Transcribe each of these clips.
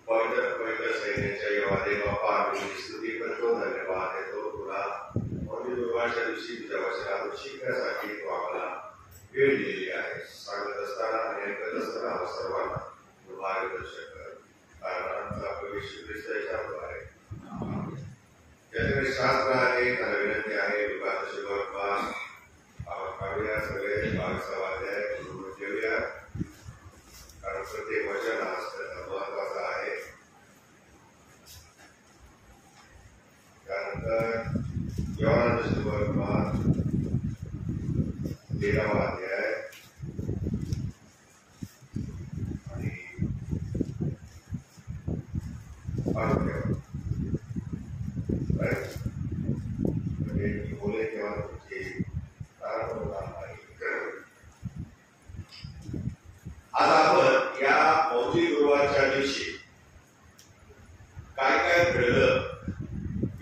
पवित्र पवित्र सैन्याच्या योवाने बापा आम्ही स्तुती करतो, धन्यवाद देतो तुला. पवित्र गुरुवारच्या दिवशी तुझ्या वचनातून शिकण्यासाठी तू आम्हाला वेळ दिलेली आहे. सांगत असताना आणि ऐकत असताना आम्हा सर्वांना तू मार्गदर्शन कर. कारण आमचा प्रवेश ख्रिस्त याच्याद्वारे ज्याच्याकडे शास्त्र आहे त्याला विनंती आहे विभाग शिवपास आपण काढूया. सगळे भागसवाध्याय ठेवूया, कारण प्रत्येक वचन हा महत्वाचा आहे. त्यानंतर योहानाचा सुवर्तमान 13वा अध्याय आणि 8 बोले तेव्हा तुमचे आज आपण या मौजी गुरुवारच्या दिवशी काय काय घडलं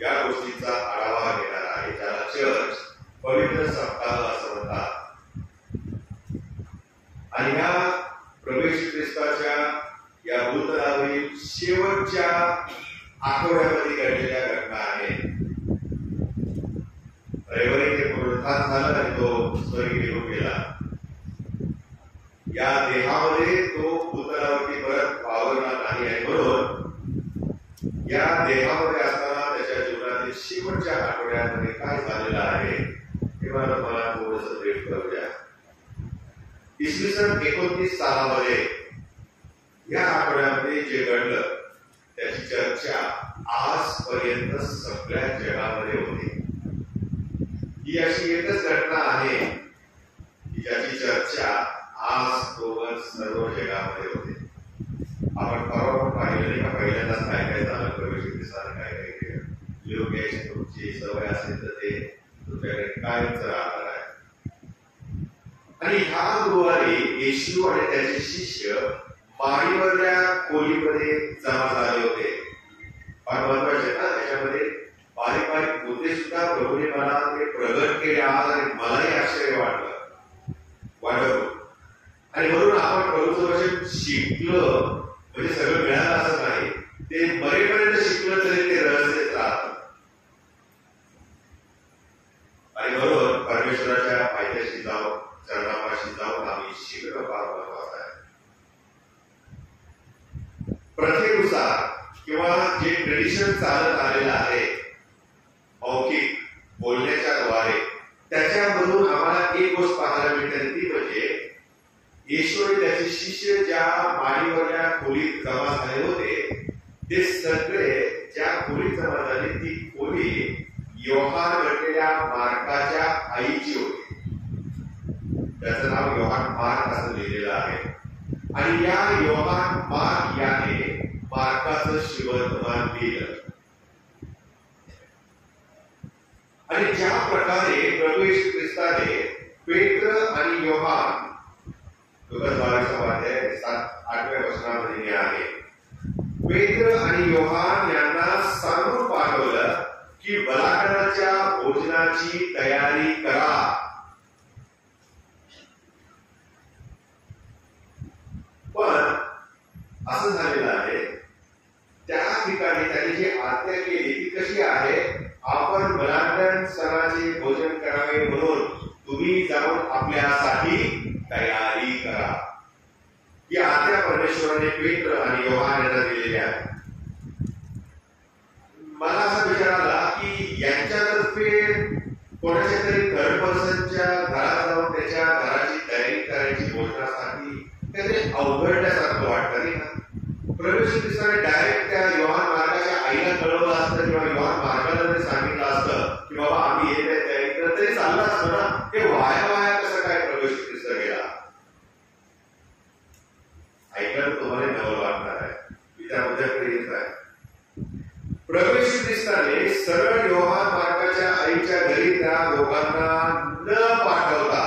या गोष्टीचा आढावा घेणार आहे, ज्याला चर्च पवित्र सप्ताह असं म्हणतात. आणि या प्रवेश ख्रिस्ताच्या या भूतलावरील शेवटच्या आठवड्यामध्ये घडलेल्या घटना आहेत. रविवारी ते पुनरुत्थान झालं आणि तो स्वर्गी निघून गेला. या देहामध्ये तो भूतलावरती परत वावरला नाही आहे, म्हणून या देहामध्ये असताना त्याच्या जीवनातील शेवटच्या आठवड्यामध्ये काय झालेलं आहे हे मला थोडंसं ब्रीफ करूया. इसवी सन 29 सालामध्ये या आठवड्यामध्ये जे घडलं त्याची चर्चा आजपर्यंत सगळ्या जगामध्ये होती. ही अशी एकच घटना आहे की ज्याची चर्चा आज तोवर सर्व जगामध्ये होते. आपण परवा पाहिलं नाही का, पहिल्यांदाच काय काय झालं, प्रवेश ख्रिस्ताने काय काय केलं. लोक याची तुमची सवय असेल तर ते तुमच्याकडे कायमच राहणार आहे. आणि ह्या गुरुवारी येशू आणि त्याचे शिष्य माडीवरल्या खोलीमध्ये जमा झाले होते. फार महत्वाचे ना, त्याच्यामध्ये बारीक बारीक मुद्दे सुद्धा प्रभूने मला ते प्रगट केले आज, आणि मलाही आश्चर्य वाटत. आणि म्हणून आपण प्रभूचं वचन शिकलं म्हणजे सगळं मिळालं असं नाही, ते मरेपर्यंत शिकलं तरी ते रहस्यच राहतं. आणि म्हणून परमेश्वराच्या पायथ्याशी जाऊन चरणापाशी जाऊन आम्ही शिकणं फार महत्वाचं आहे. प्रथेनुसार किंवा जे ट्रेडिशन चालत आलेलं आहे मौखिक बोलण्याच्या द्वारे, त्याच्यामधून आम्हाला एक गोष्ट पाहायला मिळते, ती म्हणजे येशू आणि त्याचे शिष्य ज्या माडीवरल्या खोलीत जमा झाले होते ते सगळे ज्या खोलीत जमा झाले ती खोली योहान घडलेल्या मार्काच्या आईची होती. त्याचं नाव योहान मार्क असं लिहिलेलं आहे. आणि या योहान मार्क याने मार्काचं शिवर्तमान लिहिलं. आणि ज्या प्रकारे प्रभू येशू ख्रिस्ताने पेत्र आणि योहान, लुकास 22वा अध्याय 8व्या वचनामध्ये हे आहे, पेत्र आणि योहान यांना सांगून पाठवलं की बलाढ्याच्या भोजनाची तयारी करा. पण असं झालेलं आहे, त्या ठिकाणी त्यांनी जी आज्ञा केली ती कशी आहे, आपण बलाढ्य सणाचे भोजन करावे म्हणून तुम्ही जाऊन आपल्यासाठी तयारी करा. ही आज्ञा परमेश्वराने पेत्र आणि योहान यांना दिलेली आहे. मला असा विचार आला की यांच्यातर्फे कोणाच्या तरी थर्ड पर्सनच्या घरात जाऊन त्याच्या घराची तयारी करायची भोजनासाठी त्याने अवघडण्यासारखं वाटतं नाही का. प्रवेश ख्रिस्ताने डायरेक्ट त्या योहान मार्गाच्या आईला कळवलं असतं किंवा योहान मार्गाला जरी सांगितलं असतं की बाबा आम्ही येत आहे तयारी करत, तरी चाललं असतं ना. हे वाया कसं काय प्रवेश ख्रिस्त गेला. ऐकलं तुम्हाला नवल वाटणार आहे, मी त्या मुद्द्याकडे येत आहे. प्रवेश ख्रिस्ताने सरळ योहान मार्गाच्या आईच्या घरी त्या लोकांना न पाठवता,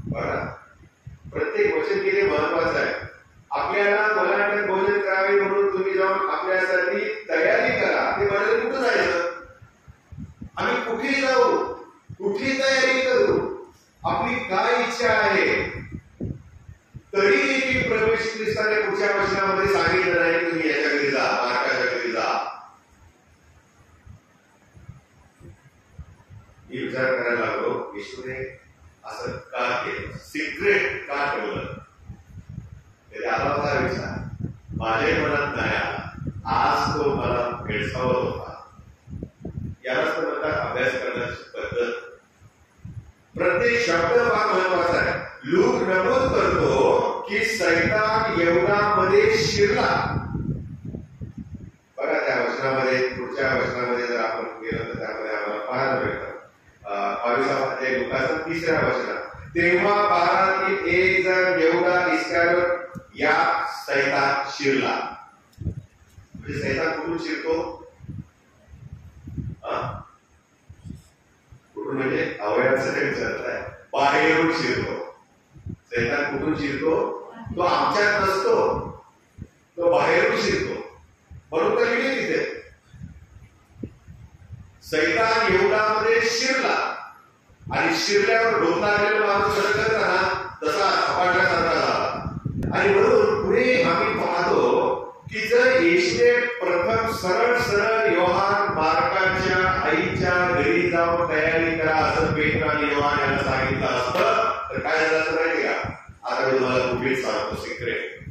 बरं, प्रत्येक वचन किती महत्वाचं आहे. आपल्याला बलाढ्य भोजन करावे म्हणून तुम्ही जाऊन आपल्यासाठी तयारी करा. ते म्हणजे कुठं जायचं, आम्ही कुठे जाऊ, कुठे तयारी करू, आपली काय इच्छा आहे. तरी देखील प्रभू येशू ख्रिस्ताने पुढच्या वचनामध्ये सांगितलं नाही तुम्ही याच्या घरी जा, मार्काच्या घरी जा. मी विचार करायला लागलो, येशूने असं का केलं, सिक्रेट का ठेवलं. त्याने आला होता विचार, माझ्या मनात नाही आला, आज तो मला भेडसावत होता. यालाच तर म्हणतात अभ्यास करण्याची पद्धत. प्रत्येक शब्द फार महत्वाचा आहे. लूक नमूद करतो की सैतान यवनामध्ये शिरला. बघा त्या वचनामध्ये, पुढच्या वचनामध्ये जर आपण गेलो तर त्यामध्ये आम्हाला पाहायला भेटतं 22 लुकाचं 3ऱ्या वचनात, तेव्हा 12तील एक जण यहूदा इस्करियोत या सैतान शिरला. म्हणजे सैतान कुठून शिरतो? कुठून म्हणजे अवयवाचं विचारत आहे, बाहेरून शिरतो. सैतान कुठून शिरतो? तो आमच्यात नसतो, तो बाहेरून शिरतो. म्हणून तर लिहिले तिथे सैतान यहूदामध्ये शिरला आणि शिरल्यावर ढोकणारेला माणूस सरकत राहणार तसा झपाटल्यासारखा झाला. आणि म्हणून पुढे आम्ही पाहतो की जर येशूने प्रथम सरळ सरळ योहान मार्काच्या आईच्या घरी जाऊन तयारी करा असं पेत्र आणि योहान यांना सांगितलं असतं तर काय झालं असं माहिती का? आता मी तुम्हाला कुठे सांगतो सिक्रेट.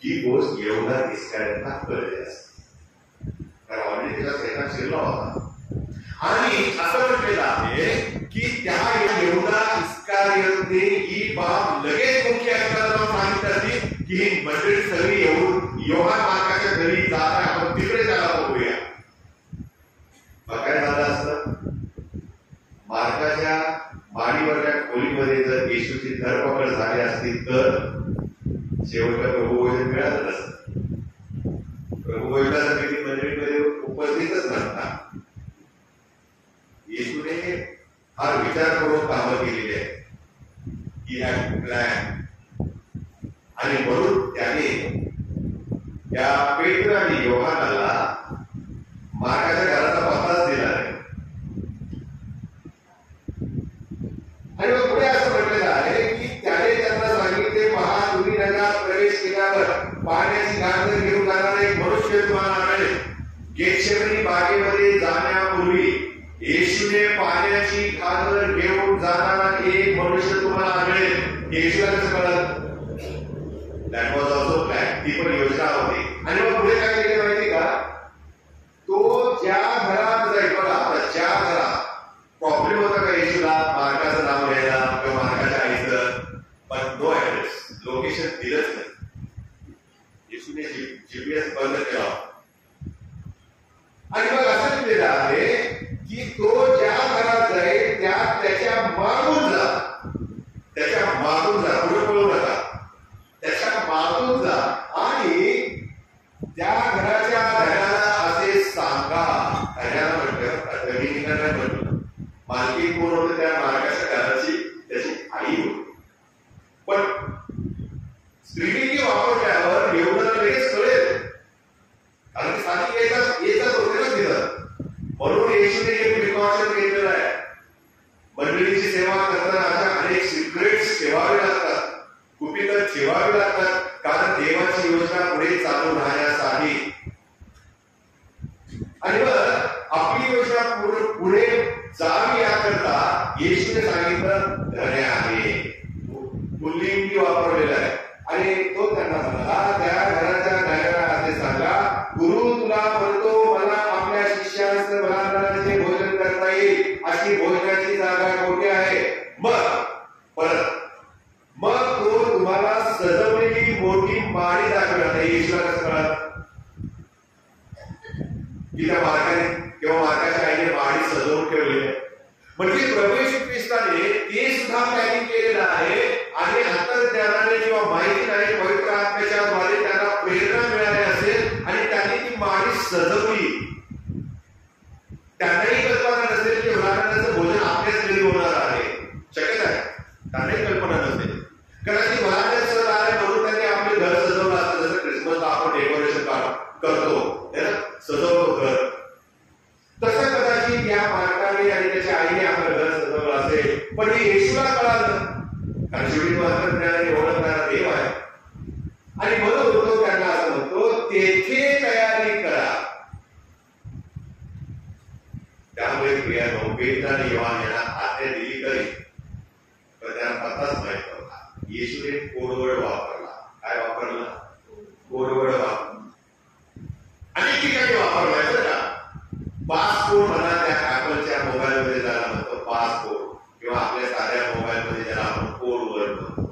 ही गोष्ट यहूदा इस्करियोतला कळली असते, कारण ऑलरेडी त्याचा सैतान शिरला होता. आणि असं म्हटलेलं आहे की त्या यहूदा इस्करियोतने ही बाब लगेच मुख्य याजकाला सांगितली असती की ही मंडळी सगळी योहान मार्काच्या घरी जाता, आपण तिकडे त्याला बघूया. काय झालं असतं? मार्काच्या माडीवरच्या खोलीमध्ये जर येशूची धरपकड झाली असती तर शेवटला प्रभुभोजन मिळालं नसतं. प्रभुभोजनासाठी मंडळीमध्ये उपस्थितच नसतात. येशूने हा विचार करून कामं केलेली आहे की हॅव प्लॅन. आणि म्हणून त्याने या पेत्र आणि योहानाला मार्काच्या घराचा पत्ताच दिला नाही. आणि मग पुढे असं म्हटलेलं आहे की त्याने त्यांना सांगितले, पहा तुम्ही नगरात प्रवेश केल्यावर पाण्याची गांजर घेऊन जाणारा एक मनुष्य तुम्हाला आढळेल. गेतशेमनी बागेमध्ये जाण्यापूर्वी येशूने पाण्याची गांजर घेऊन जाणारा एक मनुष्य तुम्हाला आढळेल. येशूला कसं कळलं? That was also plan. ती पण योजना होती. आणि मग पुढे काय केले माहिती का? तो ज्या घरात जाईल, बघा आता ज्या घरात प्रॉब्लेम होता का येशूला मार्काचं नाव घ्यायला किंवा मार्काच्या आईचं, पण नो ऍड्रेस, लोकेशन दिलंच नाही. येशूने जीपीएस बंद केला. आणि मग असं लिहिलेलं आहे की तो ज्या घरात जाईल त्याच्या मागून जा, त्याच्या मागून जा, पुढे पळू नका, त्याच्या मागून जा आणि त्या घराच्या धन्याला असे सांगा. धन्याला म्हटलं मालकी कोण होते? त्या मार्काच्या घराची त्याची आई होती. पण स्त्रीलिंगी वापरल्यावर येऊनाला लगेच कळेल, कारण ती साधी येतच होते ना तिथं. म्हणून येशूने हे प्रिकॉशन घेतलेलं आहे. मंडळीची सेवा करताना अशा अनेक सिक्रेट्स ठेवावे लागतात, गुपित ठेवावे लागतात, कारण देवाची योजना पुढे चालू राहण्यासाठी. आणि मग आपली योजना पुढे जावी याकरता येशूने सांगितलं धन्य आहे, पुल्लिंगी वापरलेला आहे. आणि तो त्यांना म्हणाला, त्या घराच्या नायकाला असे सांगा, गुरु तुला म्हणतो मला आपल्या शिष्यांस मुलांचे भोजन करता येईल अशी भोजनाची जागा कोठे आहे? मग तो तुम्हाला सजवलेली मोठी माळी दाखवणार. येशूला कसं कळत की त्या मार्गाने किंवा मार्गाच्या आईने माळी सजवून ठेवली आहे? म्हणजे प्रभू येशू ख्रिस्ताने ते सुद्धा प्लॅनिंग केलेलं आहे. आणि अंतर्ज्ञानाने किंवा माहिती नाही, पवित्र आत्म्याच्या द्वारे त्यांना प्रेरणा मिळाली असेल आणि त्यांनी ती माळी सजवली. त्यांनाही कल्पना नसेल की भलांचं भोजन आपल्याच घरी होणार आहे. शक्य आहे, त्यांनाही कल्पना नसेल. कदाचित भलांच्या सण आले म्हणून त्यांनी आपले घर सजवलं असतं, जसं क्रिसमसला आपण डेकोरेशन करतो, सजवतो घर, तसं कदाचित या मार्काने आणि त्याच्या आईने आपलं घर सजवलं असेल. पण हे येशूला कळालं, कारण शेवटी कोडवर्ड वापरला. काय वापरला? कोडवर्ड वापरला. अनेक ठिकाणी वापरलाय बरं का. पासपोर्ट म्हणा, त्या ऍपलच्या मोबाईल मध्ये ज्याला म्हणतो पासपोर्ट, किंवा आपल्या साध्या मोबाईल मध्ये ज्याला आपण कोडवर्ड म्हणतो.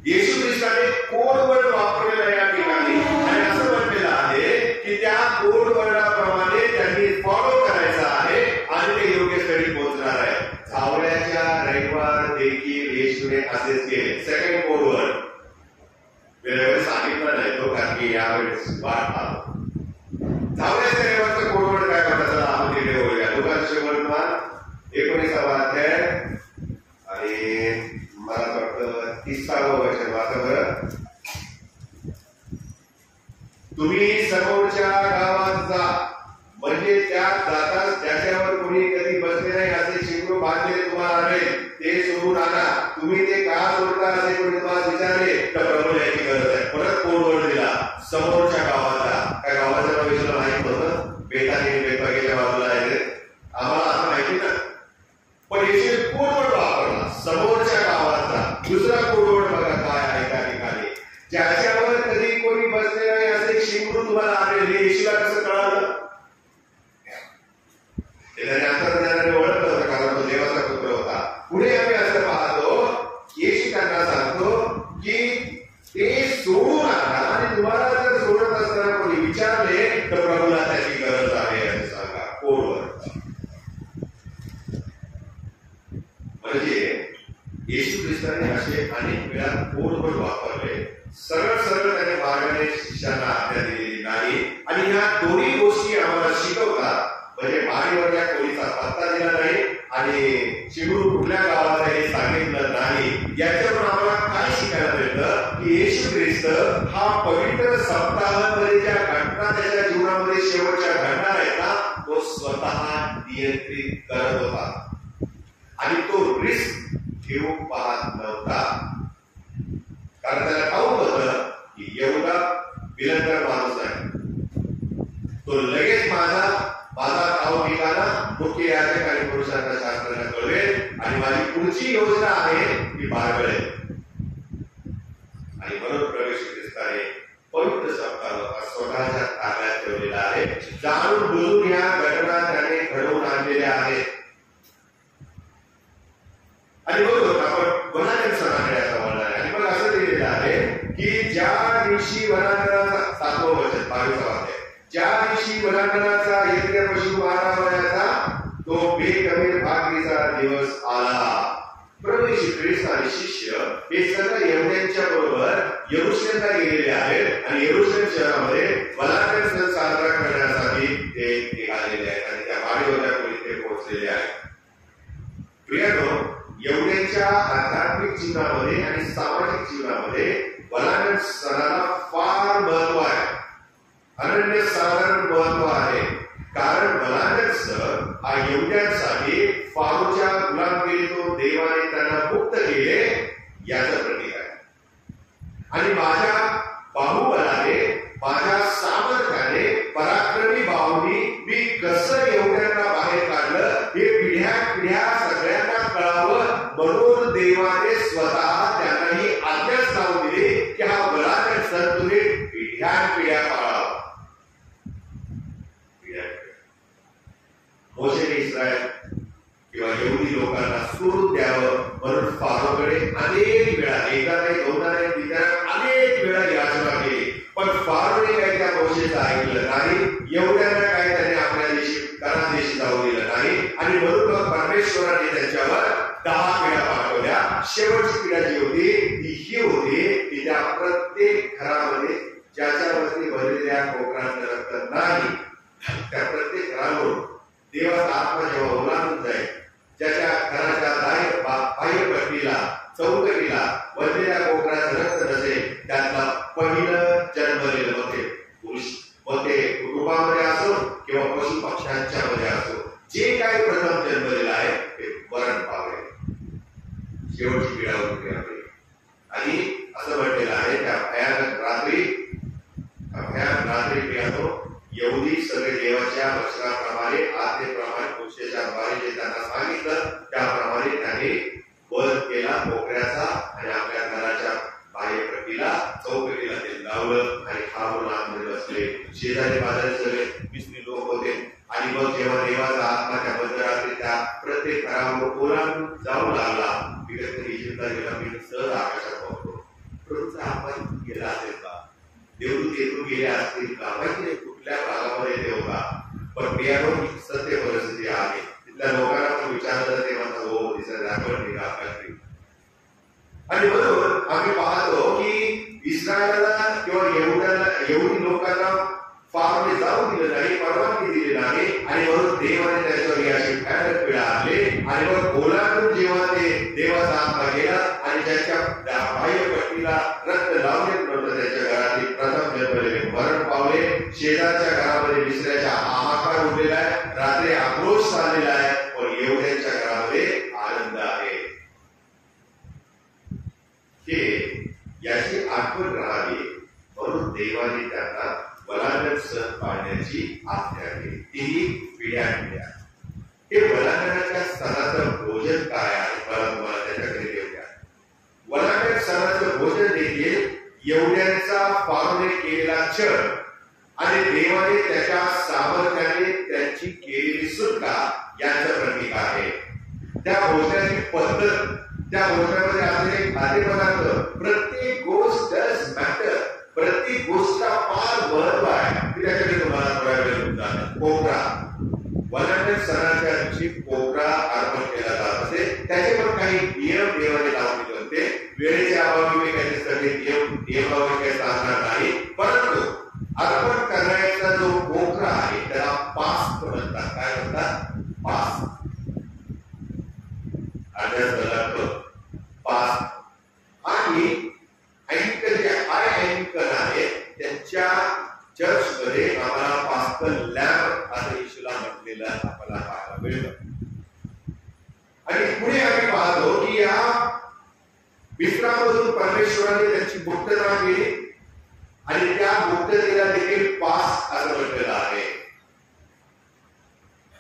येशू ख्रिस्ताने कोडवर्ड वापरलेला या ठिकाणी, आणि असं म्हटलेलं आहे की त्या कोडवर्डाप्रमाणे त्यांनी फॉलो करायचं आहे आणि ते योग्य स्थळी पोहोचणार आहे. झावळ्याच्या रविवार देखील येशूने असेच केले. सेकंड कोडवर्ड वेळेवर सांगितलं नाही तो, कारण की यावेळेस वाट आला. झावळ्याच्या रविवारचं कोडवर्ड काय म्हणतात आपण तिथे बोलूया. लुकाचे वर्तमान 19वा अध्याय आणि मला वाटतं 30वं वचन वाचा बरं. तुम्ही समोरच्या गावात जा, म्हणजे त्या जाताच त्याच्यावर कोणी कधी बसले नाही असे शिंगरू बांधले तुम्हाला आढळेल, ते सोडून आणा. तुम्ही ते का सोडता असे कोणी तुम्हाला विचारले तर प्रभू याची गरज आहे. परत कोडवर्ड दिला, समोरच्या गावात जा. काय गावाचं नाव विषय माहित नव्हतं? बेतानी बेतवागेच्या बाजूला आहे, आम्हाला असं माहिती ना. पण येशूने कोडवर्ड वापरला, समोरच्या गावात जा. दुसरा कोडवर्ड बघा काय आहे त्या ठिकाणी, ज्याच्यावर कधी कोणी बसले नाही असे शिंगरू तुम्हाला आढळेल. हे येशूला कसं कळालं? त्याने अंतर्ज्ञानाने ओळखलं होतं, कारण तो देवाचा पुत्र होता. पुढे आम्ही असं पाहतो, येशू त्यांना सांगतो की ते सोडून आणा, आणि तुम्हाला जर सोडत असताना कोणी विचारले तर प्रभूला त्याची गरज आहे असं सांगा. कोडवर्ड म्हणजे येशू ख्रिस्ताने असे अनेक वेळा कोडवर्ड वापरले. सरळ सरळ त्याने मार्गाने शिष्यांना आज्ञा दिलेली नाही. आणि ह्या दोन्ही गोष्टी आम्हाला शिकवतात. म्हणजे माडीवरल्या कोळीचा पत्ता दिला नाही आणि शिंगरू कुठल्या गावात हे सांगितलं नाही. याच्यावरून आम्हाला काय शिकायला मिळतं की येशू ख्रिस्त हा पवित्र सप्ताहामध्ये ज्या घटना त्याच्या जीवनामध्ये शेवटच्या घडणार आहेत ना, तो स्वतः नियंत्रित करत होता आणि तो रिस्क घेऊ पाहत नव्हता. कारण त्याला ठाऊक होतं की एवढा विलंकर माणूस आहे, तो लगेच माझा ठाव ठिकाणा मुख्य याजक आणि पुरुषांना शास्त्रांना कळवेल आणि माझी पुढची योजना आहे ती बाळगेल. आणि म्हणून प्रवेश ख्रिस्ताने पवित्र सप्ताह स्वतःच्या ताब्यात ठेवलेला आहे. जाणून बुजून या घटना त्याने घडवून आणलेल्या आहेत. आणि बरोबर आपण वनांतन सणाकडे आता वळणार आहे. आणि मग असं दिलेलं आहे की ज्या दिवशी वनांतनाचा 7वं वचन 22वा अध्याय, ज्या दिवशी वनांतनाचा यज्ञ पशु आराधण्याचा तो बेकमीर भाकरीचा दिवस आला. प्रभू येशू ख्रिस्त आणि शिष्य हे सगळं यहुद्यांच्या बरोबर यरुशलेमला गेलेले आहेत आणि यरुशलेम शहरामध्ये वनांतन सण साजरा करण्यासाठी ते निघालेले आहेत आणि त्या वाडीवरच्या खोलीत ते पोहोचलेले आहेत. प्रियानो, यहुद्यांच्या आध्यात्मिक जीवनामध्ये आणि सामाजिक जीवनामध्ये वनांतन सणाला फार महत्व आहे, अनन्यसाधारण महत्व आहे. कारण वनांतन सण हा यहुद्यांसाठी फारोच्या गुलामगिरीतून देवाने त्यांना मुक्त केले याचं प्रतीक आहे. आणि माझ्या बाहुबलाने, माझ्या सामर्थ्याने, पराक्रमी बाहुनी मी कसं यहुद्यांना बाहेर काढलं हे पिढ्या पिढ्या सगळ्यांना कळावं म्हणून देवाने स्वतः त्यांना ही आज्ञाच लावून दिली की हा वनांतन सण तुम्ही पिढ्या पिढ्या पाळावा. मोशेने इस्रायल किंवा यहुदी लोकांना सोडून द्यावं म्हणून फारोकडे अनेक वेळा, एकदा नाही दोनदा नाही तीनदा अनेक वेळा याचना केली. पण फारोने काही त्या मोशेचं ऐकलं नाही. यहुद्यांना काही त्याने आपल्या देशी कनान देशी जाऊ दिलं नाही. आणि म्हणून परमेश्वराने त्यांच्यावर 10 पिढ्या पाठवल्या. शेवटची पिढ्या जी होती ती ही होती की त्या प्रत्येक घरामध्ये ज्याच्यावरती भरलेल्या कोकणाचं रक्त नाही त्या प्रत्येक घरावरून देवाचा आत्मा जेव्हा ओलांडून जाईल, ज्याच्या घराच्या बाह्यपट्टीला चौकटीला भरलेल्या कोकणाचं रक्त नसेल त्यातला पहिलं जन्मलेलं होते पुरुष, मग ते कुटुंबामध्ये असो किंवा पशु पक्ष्यांच्या मध्ये असो, जे काही प्रथम जन्मलेलं आहे ते मरण पावेल. शेवटची पिढा होती आपली. आणि असं म्हटलेलं आहे त्या भयानक रात्री प्रियानो, यहुदी सगळे देवाच्या वचनाप्रमाणे आज्ञेप्रमाणे मोशेच्या द्वारे जे त्यांना सांगितलं त्याप्रमाणे त्यांनी वध केला कोकऱ्याचा आणि आपल्या घराच्या शेजारी बाजारी सगळे मिस्त्री लोक होते. आणि मग जेव्हा देवाचा आत्मा त्या मध्यरात्री त्या प्रत्येक घरावर ओलांडून जाऊ लागला, मी कधीतरी इजिप्तला गेला, मी सहज आकाशात पाहतो. प्रभूचा आत्मा इथून गेला असेल का, देवदूत येथून गेले असतील का, माहिती नाही कुठल्या भागामध्ये ते होता. पण बियाणं ही सत्य परिस्थिती आहे. तिथल्या लोकांना पण विचारलं ते म्हणतात हो दिसत आपण आकाश. आणि म्हणून आम्ही पाहतो की इस्रायलला किंवा यहुदी लोकांना फार जाऊ दिलं नाही, परवानगी दिली नाही. आणि म्हणून देवाने त्याच्यावर अशी भयानक पिढा आणली. आणि मग ओलांडून जेव्हा ते देवाचा आत्मा गेला आणि ज्याच्या बाह्य पट्टीला रक्त लावले नव्हतं त्याच्या घरातील प्रथम जन्मलेले मरण पावले. शेजारच्या घरामध्ये विसऱ्याचा हाहाकार उडलेला आहे, रात्री आक्रोश चाललेला आहे, पण येवढ्यांच्या घरामध्ये आनंद आहे. हे याची आठवण राहावी म्हणून देवाने त्यांना वलांगण सण पाळण्याची आज्ञा दिली. तिन्ही पिढ्या. हे वलांगणाच्या सणाचं भोजन काय आहे, मला तुम्हाला त्याच्याकडे देऊया. वलांगण सणाचं भोजन देखील एवढ्यांचा पावने केलेला क्षण आणि देवाने त्याच्या सामर्थ्याने त्यांची केलेली सुटका यांचं प्रतीक आहे. त्या भोजनाची पद्धत, त्या भोजनामध्ये असलेले खाद्यपदार्थ, प्रत्येक गोष्ट मॅटर, प्रत्येक गोष्ट फार महत्व आहे. त्याच्याकडे तुम्हाला थोडा वेळ होता. कोकरा वलांगण सणाच्या दिवशी कोकरा अर्पण केला जात असे. त्याचे पण काही नियम देवाने लावून दिले होते. वेळेच्या अभावी मी काही सगळे नियमावली काही सांगणार नाही, परंतु अर्पण करण्याचा जो कोकरा आहे त्याला पास म्हणतात. काय म्हणतात? पास. पास. आणि अँकर जे अँकर आहे त्यांच्या चर्चमध्ये आम्हाला पास्कल लॅम्प असं येशूला म्हटलेलं आपल्याला पाहायला मिळतं. आणि पुढे आम्ही पाहतो की या विश्राममधून परमेश्वराने त्यांची मुक्तता केली आणि त्या मुक्ततेला देखील पास असं म्हटलेलं आहे.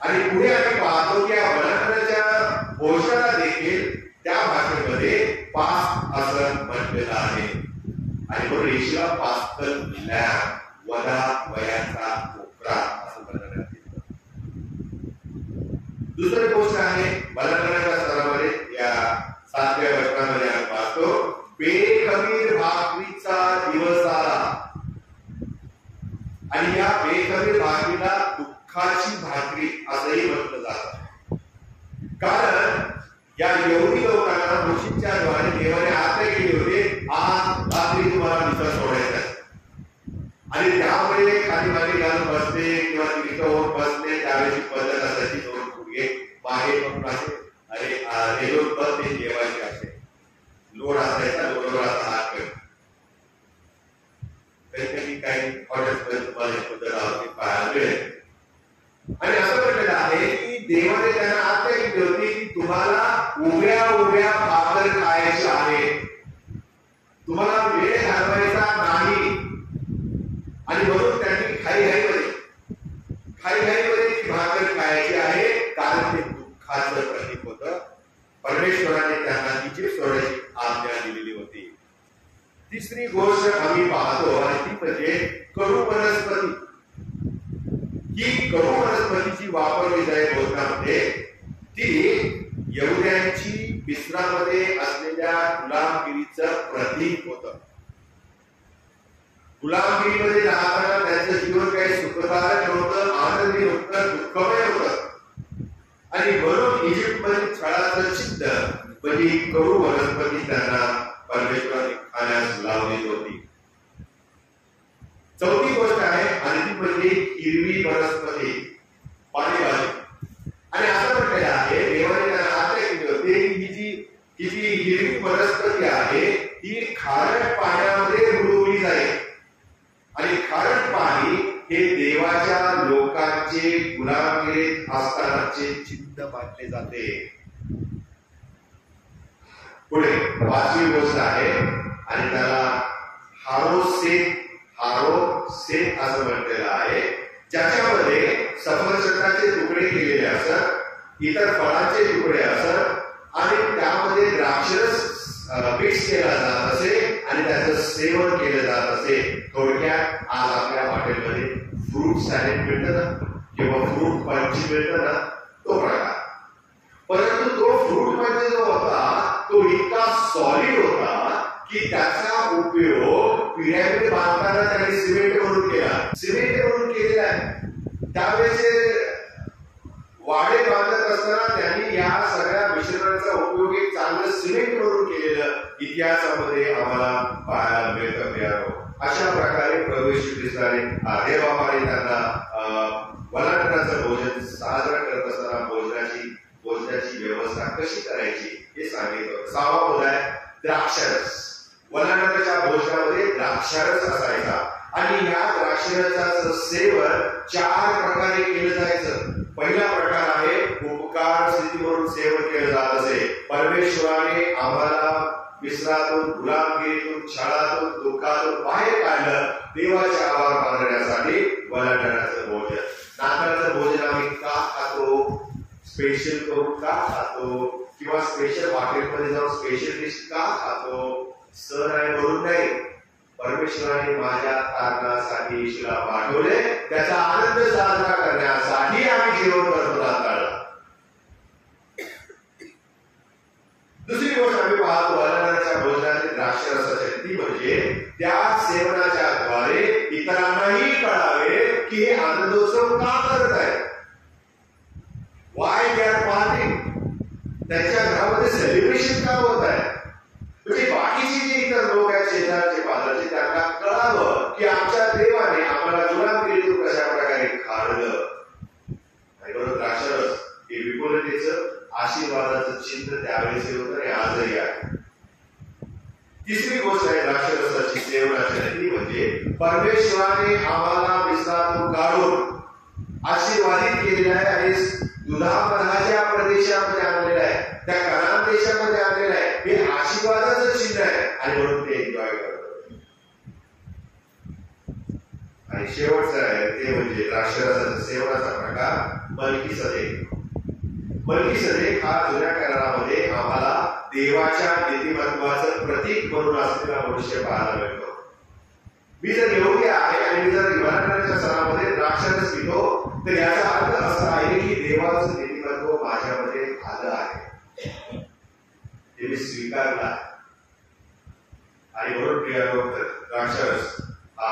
आणि पुढे आम्ही पाहतो की या वलांगणाच्या भोजनाला देखील त्या भाषेमध्ये पास असं म्हटलेलं आहे. आणि म्हणून येशूला पास्कल लॅम्प, वधा वयाचा कोकरा असं म्हणण्यात येतं. दुसरी गोष्ट आहे वलांगणाच्या स्तरामध्ये या 7व्या वचनामध्ये आम्ही पाहतो बेखमीर भाकरीचा दिवस आला. आणि या बेखमीर भाकरीला दुःखाची भाकरी असंही म्हटलं जातं. कारण या यहुदी लोकांना मोशेच्या द्वारे देवाने आज्ञा केली होती, आज रात्री तुम्हाला मिसळ सोडायचा आहे. आणि त्यामुळे खाली मागे घालून बसणे किंवा तिथं बसणे त्यावेळेची पद्धत असायची. दोन फुगे मागे पण असे अरे रेल्वे बसणे जेवायचे असे लोड असायचा. लोडवर असा हात कर कधी काही हॉटेल्समध्ये तुम्हाला ही पद्धत आवडते पाहायला मिळेल. आणि असं म्हटलेलं आहे की देवाने त्यांना आज्ञा केली होती की तुम्हाला उभ्या उभ्या भाकर खायची आहे, तुम्हाला वेळ घालवायचा नाही. आणि म्हणून त्यांनी घाईघाईमध्ये ती भाकर खायची आहे, कारण ते दुःखाचं प्रतीक होतं. परमेश्वराने त्यांना इजिप्त सोडण्याची आज्ञा दिलेली होती. तिसरी गोष्ट आम्ही पाहतो आणि ती म्हणजे कडू वनस्पती. ही कडू वनस्पतीची वापरली जाईल भोजनामध्ये. ती यहुद्यांची मिस्रामध्ये असलेल्या गुलामगिरीचं प्रतीक होतं. गुलामगिरीमध्ये राहताना त्यांचं जीवन काही सुखदायक नव्हतं, आनंदी नव्हतं, दुःखमय होतं. आणि म्हणून इजिप्तमध्ये छळाचं चिन्ह म्हणजे कडू वनस्पती त्यांना परमेश्वराने खाण्यास लावली होती. चौथी गोष्ट आहे आणि ती म्हणजे हिरवी वनस्पती, पालेभाजी. आणि असं म्हटलेलं आहे देवाने त्यांना आज्ञा केली होती ही जी हिरवी वनस्पती आहे ती खारट पाण्यामध्ये रुळवली जाईल. आणि खारट पाणी हे देवाच्या लोकांचे गुलामगिरीत असतानाचे चिन्ह मानले जाते. पुढे 5वी गोष्ट आहे आणि त्याला हारोसेत असं म्हटलेलं आहे, ज्याच्यामध्ये सफरचंदाचे तुकडे केलेले असत, इतर फळांचे तुकडे असत आणि त्यामध्ये द्राक्षरस मिक्स केला जात असे आणि त्याचं सेवन केलं जात असे. थोडक्यात आज आपल्या हॉटेलमध्ये फ्रूट सॅलेड मिळतं ना किंवा फ्रूट पंच मिळतं ना, तो प्रकार. परंतु तो फ्रूट मध्ये जो होता तो इतका सॉलिड होता की त्याचा उपयोग पिरॅमिड बांधताना त्यांनी सिमेंट म्हणून केला. सिमेंट म्हणून केलेला आहे. त्यावेळेस वाडे बांधत असताना त्यांनी या सगळ्या मिश्रणाचा उपयोग एक चांगलं सिमेंट म्हणून केलेलं इतिहासामध्ये आम्हाला पाहायला मिळतं. अशा प्रकारे प्रभू येशू ख्रिस्ताने देवबापाने त्यांना वलांडणाचं भोजन साजरा करत असताना भोजनाची व्यवस्था कशी करायची हे सांगितलं. 6वा मुद्दा आहे द्राक्षरस. वलांडणाच्या भोजनामध्ये द्राक्षरस असायचा आणि या द्राक्षरसाचं सेवन 4 प्रकारे केलं जायचं. पहिला प्रकार आहे उपकार स्थिती म्हणून सेवन केलं जात असे. परमेश्वराने आम्हाला विसरातून, गुलामगिरीतून, छळातून, दुःखातून बाहेर काढलं. देवाचे आभार मानण्यासाठी वलांडणाचं भोजन. नाताळचं भोजन आम्ही का खातो? स्पेशल करून का खातो? किंवा स्पेशल हॉटेलमध्ये जाऊन स्पेशल डिश का खातो? सण आहे म्हणून नाही. परमेश्वराने माझ्या तारणासाठी येशूला पाठवले, त्याचा आनंद साजरा करण्यासाठी आम्ही जेवण करतो नाताळला. दुसरी गोष्ट आम्ही पाहतो वलांडणाच्या भोजनातील द्राक्षरसाची ती म्हणजे त्या सेवनाच्या द्वारे इतरांनाही कळावे की हे आनंदोत्सव का करत आहे. Why they are partying. त्यांच्या घरामध्ये सेलिब्रेशन का होत आहे. म्हणजे बाकीचे जे इतर लोक आहेत शेजारचे पाजारचे त्यांना कळावं की आमच्या देवाने आम्हाला गुलामगिरीतून कशा प्रकारे काढलं. आणि बरोबर द्राक्षरस हे विपुलतेचं आशीर्वादाचं चिन्ह त्यावेळेस होतं आणि आजही आहे. तिसरी गोष्ट आहे द्राक्षरसाची सेवनाची रीती म्हणजे परमेश्वराने आम्हाला विस्तारातून काढून आशीर्वादित केलेला आहे आणि दुधामधाच्या प्रदेशामध्ये आणलेला आहे. त्या कनान देशामध्ये आणलेला आहे. हे आशीर्वादाचं चिन्ह आहे आणि म्हणून ते एन्जॉय करतात. आणि शेवटचं आहे ते म्हणजे द्राक्षरसाचा सेवनाचा प्रकार मल्कीसदेक. मल्कीसदेक हा जुन्या करारामध्ये आम्हाला देवाच्या नीतिमत्वाचं प्रतीक म्हणून असलेला मनुष्य पाहायला मिळतो. मी जर योग्य आहे आणि मी जर वलांडणाच्या सणामध्ये द्राक्षरस पितो तर याचा अर्थ असा आहे की देवाचं नीतिमत्व माझ्यामध्ये आलं आहे, ते मी स्वीकारला आहे. आणि म्हणून प्रिय द्राक्षरस हा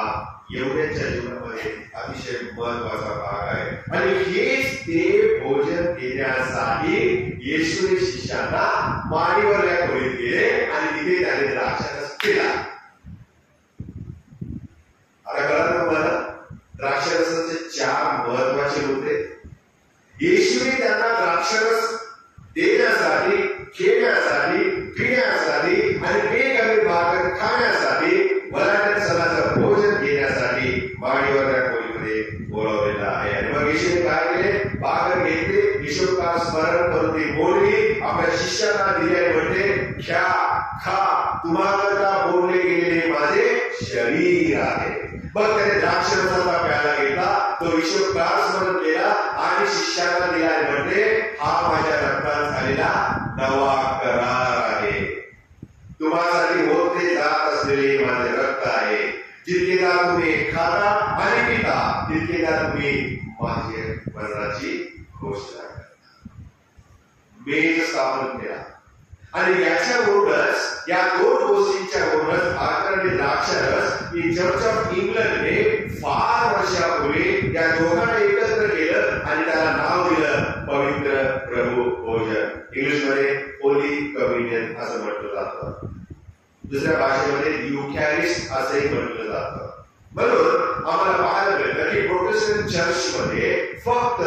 येवढ्याच्या जीवनामध्ये अतिशय महत्वाचा भाग आहे. आणि हेच ते भोजन घेण्यासाठी येशूने शिष्यांना माडीवरल्या खोलीत गेले आणि तिथे त्याने द्राक्षरस पिला. आता कळलं ना मला द्राक्षरसाचे 4 महत्वाचे मुद्दे. येशूने त्यांना द्राक्षरस देण्यासाठी, खेळण्यासाठी, पिण्यासाठी आणि बेकमी भाकर खाण्यासाठी, वलांडण सणाचं भोजन घेण्यासाठी माडीवरल्या खोलीमध्ये बोलावलेलं आहे. आणि मग येशूने काय केले? भाकर घेतली, ईश्वरकार स्मरण करून ती बोलली, आपल्या शिष्यांना दिली आणि म्हणते घ्या, खा, तुम्हाला बोलले गेलेले माझे शरीर आहे. मग त्याने द्राक्षरसाचा प्याला घेतला, तो ईश्वरकार स्मरण केला आणि शिष्यांना दिला आणि म्हणते हा माझ्या रक्तात झालेला नवा करार आहे. तुम्हासाठी होते जात असलेले माझे रक्त आहे. जितकेदा तुम्ही खाता आणि पिता तितकेदा तुम्ही माझे मरणाची घोषणा करता. मेज स्थापन केला आणि याच्यावरूनच या 2 गोष्टींच्या वरूनच भाकर आणि द्राक्षरस ही चर्च ऑफ इंग्लंडने फार वर्षापूर्वी या दोघांना एकत्र केलं आणि त्याला नाव दिलं पवित्र प्रभू भोजन. इंग्लिशमध्ये होली कम्युनियन असं म्हटलं जातं. दुसऱ्या भाषेमध्ये युकॅरिस्ट असंही म्हटलं जातं. म्हणून आम्हाला पाहायला मिळतं की प्रोटेस्टंट चर्चमध्ये फक्त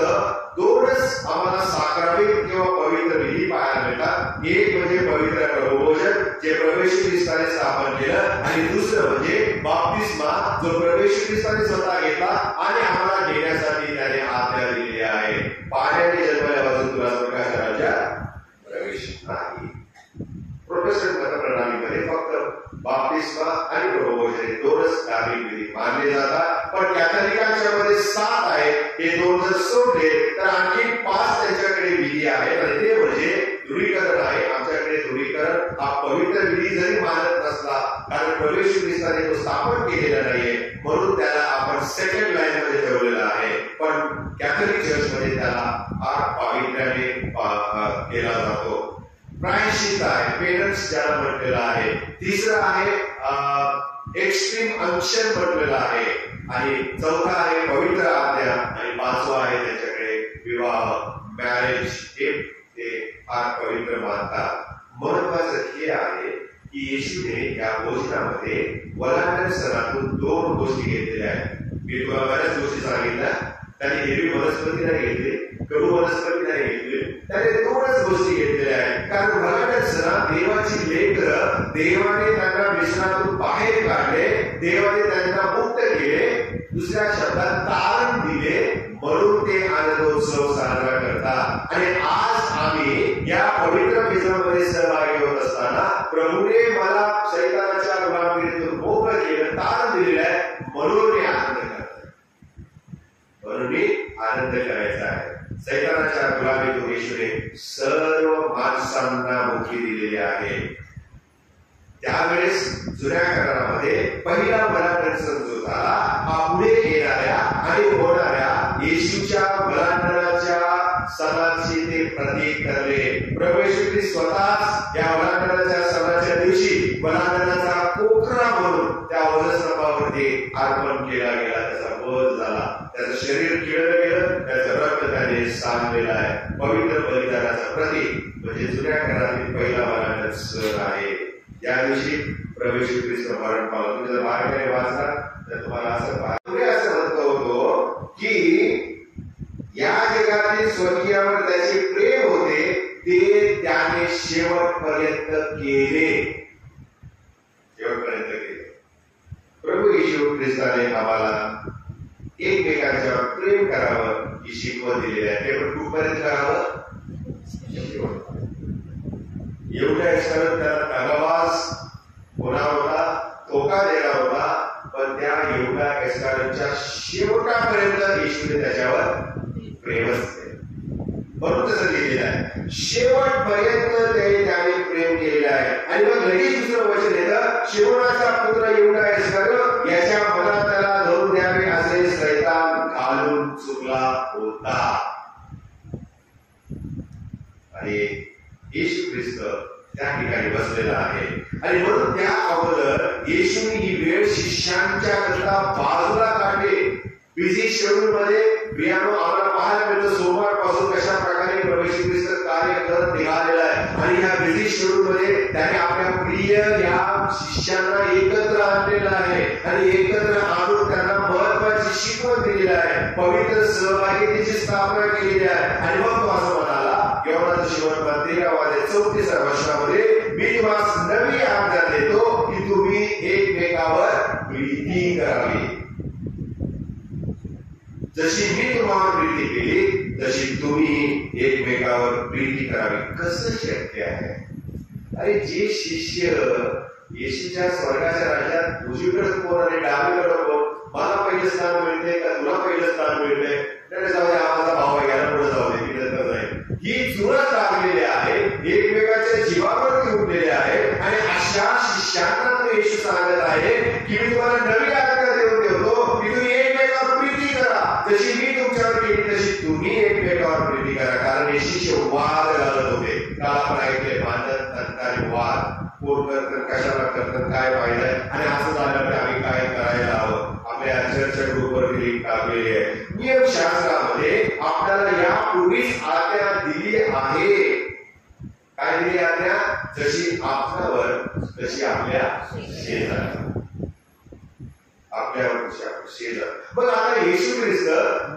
2च आम्हाला साक्रामेंट किंवा पवित्र विधी पाहायला मिळतात. एक म्हणजे पवित्र प्रभुभोजन जे प्रभू येशू ख्रिस्ताने स्थापन केलं आणि दुसरं म्हणजे बाप्तिस्मा जो प्रभू येशू ख्रिस्ताने स्वतः घेतला आणि आम्हाला घेण्यासाठी त्याने आज्ञा दिलेली आहे. पाण्याने जन्मल्यापासून तुला स्वर्गाच्या राज्यात प्रवेश नाही. प्रोटेस्टंट मतप्रणालीमध्ये फक्त बाप्तिस्मा आणि प्रभुभोजन हे 2च धार्मिक विधी मानले जातात. पण कॅथलिकांच्या मध्ये 7 आहेत. हे 2 जर सोडले तर आणखी 5 त्यांच्याकडे विधी आहेत आणि ते म्हणजे धुरीकरण आहे. आमच्याकडे धुरीकरण हा पवित्र विधी जरी मानत नसला, कारण प्रवेश ख्रिस्ताने तो स्थापन केलेला नाहीये, म्हणून त्याला आपण सेकंड लाईन मध्ये ठेवलेला आहे. पण कॅथलिक चर्च मध्ये त्याला फार पावित्र्याने केला जातो. प्रायश्चित्त आहे, पेनन्स ज्याला म्हटलेलं आहे. तिसरं आहे एक्स्ट्रीम अंशन म्हटलेलं आहे. आणि चौथा आहे पवित्र आज्ञा. आणि पाचवा आहे त्याच्याकडे विवाह, मॅरेज. हे ते फार पवित्र मानतात. महत्वाचं हे आहे की येशूने या भोजनामध्ये वलांडण सणातून 2 गोष्टी घेतलेल्या आहेत. मी तुला बऱ्याच गोष्टी सांगितल्या. त्याने हिरवी वनस्पती नाही घेतली, कडू वनस्पती नाही घेतली, त्याने 2च गोष्टी घेतलेल्या आहेत. कारण वलांडण सणात देवाची लेकरं, देवाने त्यांना मिश्रणातून बाहेर काढले, देवाने त्यांना मुक्त केले, दुसऱ्या शब्दात तारण दिले, म्हणून ते आनंदोत्सव साजरा करतात. आणि आज आम्ही या पवित्र मिश्रणामध्ये सहभागी होत असताना प्रभूने मला शैतानाच्या गुलामीतून मोकळं केलं, तारण दिलेलं आहे, म्हणून मी आनंद करतो, म्हणून मी आनंद करायचा आहे. शैतानाच्या गुलामीतून येशूने सर्व माणसांना मुक्ती दिलेली आहे. त्यावेळेस जुन्या करारामध्ये पहिला वलांडण सण जो झाला हा पुढे येणाऱ्या आणि होणाऱ्या येशूच्या वलांडणाच्या सणाचे ते प्रतीक ठरले. प्रभू येशू स्वतःच या वलांडणाच्या सणाच्या दिवशी वलांडणाचा कोकरा म्हणून त्या वधस्तंभावरती अर्पण केला गेला. त्याचा वध झाला, त्याचं शरीर खिळलं गेलं, त्याचं रक्त त्याने सांडलेलं आहे. पवित्र बलिदानाचं प्रतीक म्हणजे जुन्या करारातील पहिला वलांडण सण आहे. या दिवशी प्रभू येशू ख्रिस्त मरण पावला. तुम्ही जर बाहेर वाचला तर तुम्हाला असं म्हणत होतो की या जगातील स्वकीयावर त्याचे प्रेम होते ते त्याने शेवटपर्यंत केले. शेवटपर्यंत केले. प्रभू येशू ख्रिस्ताने आम्हाला एकमेकांच्यावर प्रेम करावं ही शिकवण दिलेली आहे. ते पण कुठपर्यंत करावं? एवढ्या करत त्याला तगावास होणार होता, धोका देणार होता, पण त्या एवढ्या एस्कारच्या शेवटापर्यंत येशूने त्याच्यावर प्रेमच केलं. म्हणून तसं लिहिलेलं आहे, शेवटपर्यंत त्याने प्रेम केलेलं आहे. आणि मग लगेच दुसरं वचन येतं, शिवणाचा पुत्र एवढा एस्कार याच्या मनात त्याला धरून द्यावे असे शैतान घालून चुकला होता. आणि येशू ख्रिस्त त्या ठिकाणी बसलेला आहे. आणि म्हणून त्या अगोदर येशूने ही वेळ शिष्यांच्या करता बाजूला काढली. बिझी शेड्यूल मध्ये प्रियानो आम्हाला पाहायला मिळतं सोमवार पासून कशा प्रकारे प्रभू येशू ख्रिस्त कार्य करत निघालेला आहे. आणि ह्या बिझी शेड्यूल मध्ये त्याने आपल्या प्रिय या शिष्यांना एकत्र आणलेलं आहे. आणि एकत्र आणून त्यांना महत्वाची शिकवण दिलेली आहे, पवित्र सहभागितेची स्थापना केलेली आहे. आणि मग तो असं म्हणाला, योहानाचा सुसमाचार 13:34 वचनामध्ये, मी तुम्हाला नवी आज्ञा देतो की तुम्ही एकमेकावर प्रीती करावी. जशी मी तुम्हाला प्रीती केली तशी तुम्ही एकमेकावर प्रीती करावी. कसं शक्य आहे? अरे जे शिष्य येशूच्या स्वर्गाच्या राज्यात उजवीकडे कोण आणि डावीकडे कोण, मला पहिलं स्थान मिळते का तुला पहिलं स्थान मिळते, जाऊ दे आम्हाला भाव आहे याला पुढे जाऊ दे, मी नंतर जाईल, ही जुळत लागलेली आहे, एकमेकाच्या जीवावरती उठलेले आहे. आणि अशा शिष्यांना तो येशू सांगत आहे की मी तुम्हाला नवी आज्ञा देऊन ठेवतो की तुम्ही एकमेकावर प्रीती करा. जशी मी तुमच्यावर केली तशी तुम्ही एकमेकावर प्रीती करा. कारण हे शिष्य वाद घालत होते. काल आपण ऐकले भांडण, तंटाने वाद, कोण करतात, कशाला करतात, काय पाहिजे, आणि असं झालं की आम्ही काय करायला हवं. आपल्या चर्चा ग्रुपवर लिंक टाकलेली आहे. नियमशास्त्रामध्ये आपल्याला यापूर्वीच आज्ञा दिली आहे. काय दिली आज्ञा? जशी आपल्यावर तशी आपल्या शेजारी, आपल्यावर शेजार. मग आता येशू ख्रिस्त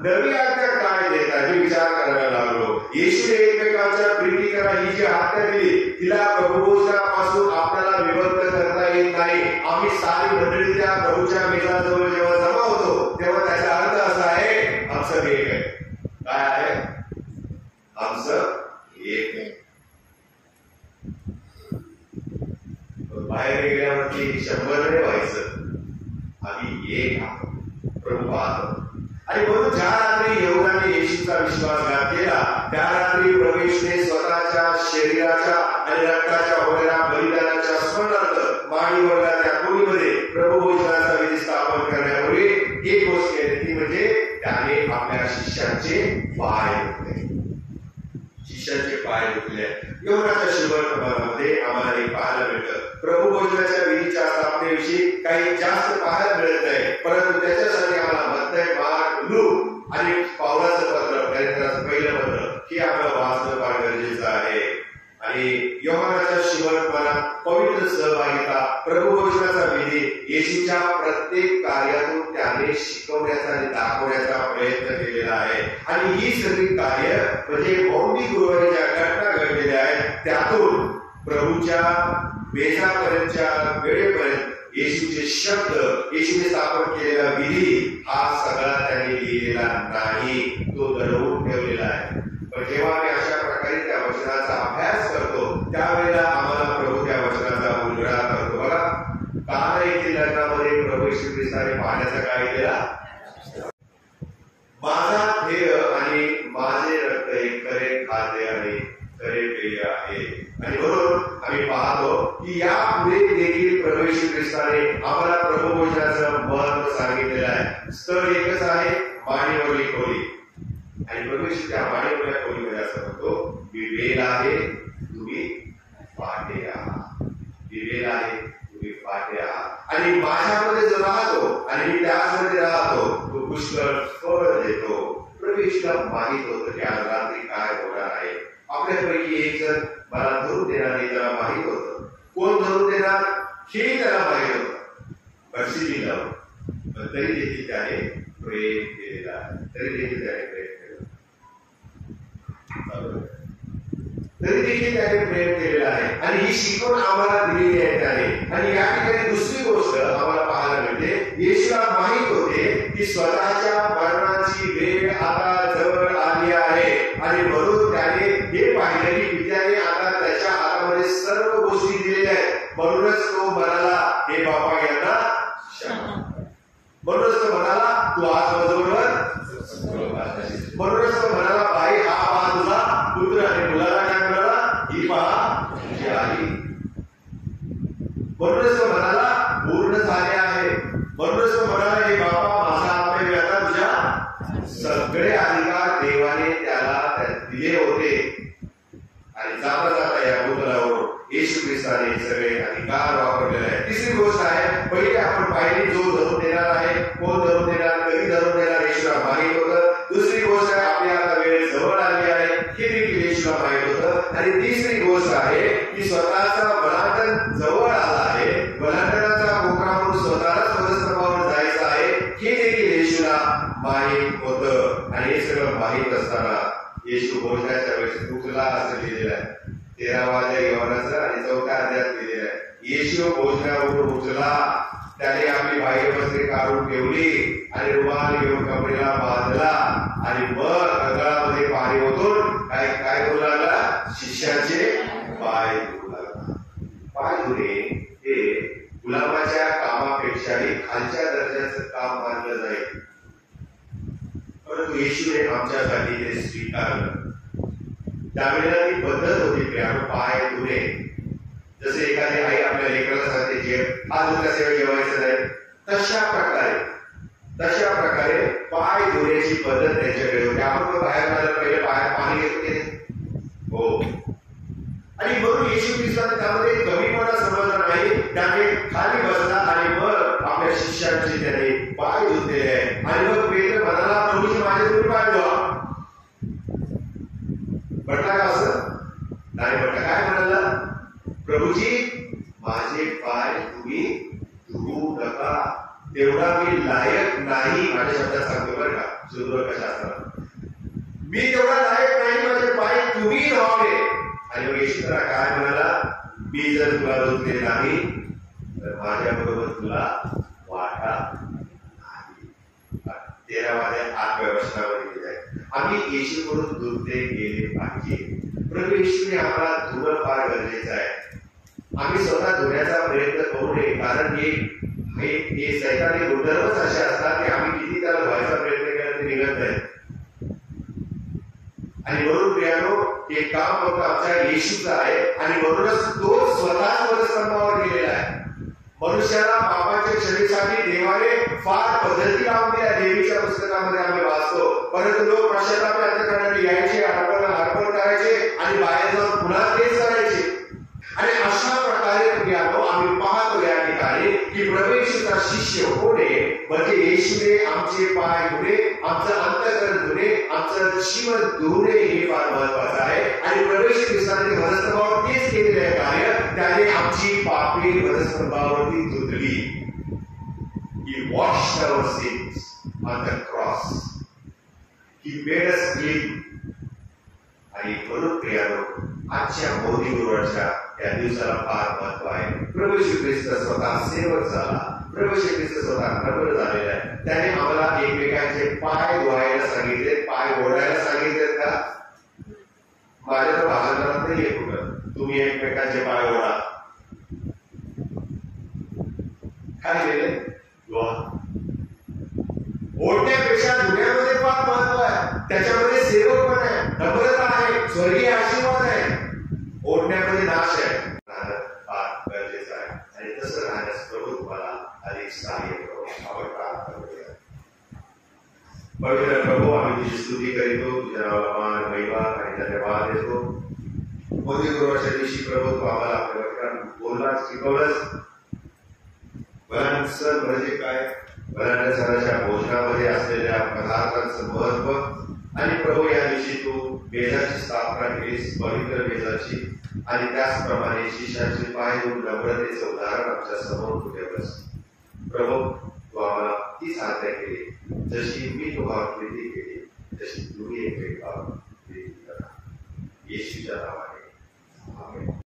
नवी आज्ञा काय देत आहे मी विचार करायला लागलो. येशूने एकमेकांच्या प्रीती करा ही जी आज्ञा दिली तिला प्रभुभोजनापासून आपल्याला विभक्त करता येत नाही. आम्ही सारी मंडळी त्या प्रभूच्या मेजाजवळ जेव्हा जमा होतो तेव्हा त्याचा अर्थ असा आहे, आमचं एक आहे. काय आहे? आमचं एक आहे. बाहेर गेल्यावरती 100 नाही व्हायचं, आम्ही एक आहोत, प्रभू आहोत. आणि म्हणून ज्या रात्री यहुदाने येशूचा विश्वासघात केला त्या रात्री प्रभू येशूने स्वतःच्या शरीराच्या आणि रक्ताच्या होणाऱ्या बलिदानाच्या जास्त पाहायला मिळत नाही, परंतु त्याच्यासाठी आम्हाला मत्तय, मार्क, लूक आणि पावलाचं पत्र, पहिलं पत्र हे आपल्याला वाचणं फार गरजेचं आहे. आणि योहानाच्या शेवटपणा, पवित्र सहभागिता, प्रभुवचनाचा विधी, येशूच्या प्रत्येक कार्यातून त्याने शिकवण्याचा आणि दाखवण्याचा प्रयत्न केलेला आहे. आणि ही सगळी कार्य म्हणजे मौलिक गुरुवारीच्या घटना घडलेल्या आहेत, त्यातून प्रभूच्या बेजापर्यंतच्या वेळेपर्यंत येशूचे शब्द, येशूने स्थापन केलेला विधी हा सगळा त्याने लिहिलेला नाही, तो दडवून ठेवलेला आहे. पण जेव्हा आम्ही अशा प्रकारे त्या वचनाचा अभ्यास करतो त्यावेळेला आम्हाला प्रभू त्या वचनाचा उलगडा करतो. बघा, काना येथील लग्नामध्ये प्रभू येशू ख्रिस्ताने पाण्याचा काय केला? माझा ध्येय आणि माझे रक्त एक खरे खाद्य आणि खरे पेय आहे. आणि म्हणून आम्ही पाहतो की या पुढे देखील प्रभू येशू ख्रिस्ताने आम्हाला प्रभुवचनाचं महत्व सांगितलेलं आहे. स्थळ एकच आहे, माडीवरली खोली. आणि प्रभू येशू त्या माडीवरल्या खोलीमध्ये असं म्हणतो, मी वेल आहे, तुम्ही फाटे आहात. मी वेल आहे, तुम्ही फाटे आहात. आणि माझ्यामध्ये जो राहतो आणि मी त्यामध्ये राहतो तो पुष्कळ फळ देतो. प्रभू येशूला माहित होतं की आज रात्री काय होणार आहे. आपल्यापैकी एक जण मला धरून देणार हे त्याला माहित होतं. कोण धरून देणार हे त्याला माहित होतं. परिस्थिती लावून, पण तरी देखील त्याने प्रेम केलेला, तरी देखील त्याने प्रेम केलं, तरी देखील त्याने प्रेम केलेलं आहे. आणि ही शिकवण आम्हाला दिलेली आहे त्याने. आणि या ठिकाणी दुसरी गोष्ट आम्हाला पाहायला मिळते, येशूला माहित होते की स्वतःच्या मरणाची वेळ आता जवळ आली आहे. आणि म्हणून त्याने हे पाहिलं की पित्याने आता त्याच्या हातामध्ये सर्व गोष्टी दिलेल्या आहेत. म्हणूनच तो म्हणाला, हे बाबा यांना क्षमा. म्हणूनच तो म्हणाला, तू आज माझ्याबरोबर. म्हणूनच तो म्हणाला, बाई हा पहा तुझा पुत्र. आणि मुलाला काय म्हणाला, ही पहा तुझी आई. म्हणूनच तो म्हणाला, पूर्ण झाले आहे. म्हणूनच तो म्हणाला, हे बाबा माझा आत्मा आता तुझ्या. सगळे अधिकार देवाने त्याला दिले होते. आणि जाता जाता या भूतलावर येशू ख्रिस्ताने सगळे अधिकार वापरलेले आहेत. तिसरी गोष्ट आहे, पहिले आपण पाहिली, जो धरून देणार आहे, कोण धरून देणार, कधी धरून देणार येशूला माहित होतं. दुसरी गोष्ट आहे, आपली आता वेळ जवळ आली आहे हे देखील येशूला माहित होतं. आणि तिसरी गोष्ट आहे की स्वतःचा वलांडण जवळ आला आहे, वलांडणाचा मोकळा म्हणून स्वतःलाच वधस्तंभावर जायचं आहे हे देखील येशूला माहित होतं. आणि हे सगळं माहित असताना येशू भोजनाच्या वेळेस उठला असं लिहिलेलं आहे. 13व्या योहानाचं आणि 4थ्या अध्यायात लिहिलेलं आहे. येशू भोजनावरून उठला, त्याने आपली बाह्य वस्त्रे काढून ठेवली आणि रुमाल घेऊन कमरेला बांधला आणि मग गंगाळामध्ये पाणी ओतून काय काय करू लागला, शिष्याचे पाय धुवू लागला. पाय धुणे हे गुलामाच्या कामापेक्षाही खालच्या दर्जाचं काम मानलं जाईल. परंतु येशूने आमच्यासाठी ते स्वीकारलं. त्यावेळेला ती पद्धत होती की आपण पाय धुणे. जसे एखादी आई आपल्या लेकराला सांगते जेव, हात धुतल्याशिवाय जेवायचं नाही, तशा प्रकारे पाय धुण्याची पद्धत त्यांच्याकडे होती. आपण बाहेर आल्यावर पहिले पाय पाणी घेतो की हो. आणि म्हणून येशू ख्रिस्ताने त्यामध्ये कमीपणा समजला नाही. त्याने खाली बसला आणि मग आपल्या शिष्यांचे त्याने पाय धुतलेले आहे. आणि मग पेत्र म्हणाला, प्रभूजी माझे तुम्ही पाय धुवा. म्हटला का असं नाही, म्हटलं काय म्हणाला, प्रभूजी माझे पाय तुम्ही धुवू नका, तेवढा मी लायक नाही. माझ्या शब्दात सांगतो बरं का, सुरुवात कशा असतात, मी तेवढा लायक नाही, माझे पाय तुम्ही धुवावे. आणि मग येशू काय म्हणाला, मी जर तुला धुतले नाही तर माझ्या बरोबर तुला वाटा नाही. 13व्या 8व्या वचनामध्ये दिले आहे. आम्ही येशूकडून धुतले गेले पाहिजे. प्रभू येशूने आम्हाला धुणं फार गरजेचं आहे. आम्ही स्वतः धुण्याचा प्रयत्न करू नये, कारण हे सैतानी गुणधर्मच असे असतात की आम्ही किती त्याला धुवायचा प्रयत्न केला ते निघत नाही. आणि म्हणून प्रियानो, हे काम फक्त आमच्या येशूचं आहे. आणि म्हणूनच तो स्वतः वधस्तंभावर गेलेला आहे. मनुष्याला पापाच्या क्षमेसाठी देवाने फार पद्धती लावून दिल्या. देवीच्या पुस्तकामध्ये आम्ही वाचतो. परंतु लोक पश्चाताप अंतःकरणाने यायचे, अर्पण करायचे आणि बाहेर जाऊन पुन्हा तेच करायचे. आणि अशा प्रकारे प्रियानो आम्ही पाहतो या ठिकाणी की प्रभू येशूचा शिष्य होणे म्हणजे येशूने आमचे पाय धुणे, आमचं अंतःकरण धुणे, आमचं जीवन धुणे हे फार महत्वाचं आहे. आणि प्रवेश ख्रिस्ताने वधस्तंभावर तेच केलेलं आहे कार्य. त्याने आमची पापे वधस्तंभावरती धुतली. He washed our sins on the cross. He made us clean. आणि म्हणून प्रियानो, आजच्या मोदी गुरुवारच्या या दिवसाला फार महत्व आहे. प्रभू येशू ख्रिस्त स्वतः सेवक झाला. प्रभू येशू ख्रिस्त स्वतः नम्र झालेला आहे. त्याने आम्हाला एकमेकांचे पाय धुवायला सांगितले, पाय ओढायला सांगितलेत का? माझ्या तर भाषणात नाहीये कुठं तुम्ही एकमेकांचे पाय ओढा. काय केले? ओढण्यापेक्षा धुण्यामध्ये फार महत्व आहे. त्याच्यामध्ये सेवक पण आहे, नम्रता आहे, स्वर्गीय आशीर्वाद आहे. ओढण्यामध्ये नाश आहे. राहणं फार गरजेचं आहे. आणि तसं राहण्यास प्रभू तुम्हाला अधिक सहाय्य करो. आपण प्रार्थना करूया. पवित्र प्रभू, आम्ही तुझी स्तुती करीतो, तुझ्या नावाला मान, महिमा आणि धन्यवाद देतो. मोदी गुरुवारच्या दिवशी प्रभू तू आम्हाला आपल्या वचनात बोललास, शिकवलंस. सण म्हणजे काय? बऱ्याच सणाच्या भोजनामध्ये असलेल्या पदार्थांचं महत्व. आणि प्रभू या दिवशी तू बेजाची स्थापना केलीस, पवित्र बेजाची. आणि त्याचप्रमाणे शिष्याचे पाय धुवून नम्रतेचं उदाहरण आमच्या समोर तू ठेवलंस. प्रभू तू आम्हाला तीच आज्ञा केली, जशी मी तुम्हाला प्रीती केली तशी तुम्ही एकमेकांवर प्रीती करा. येशूच्या नावाने.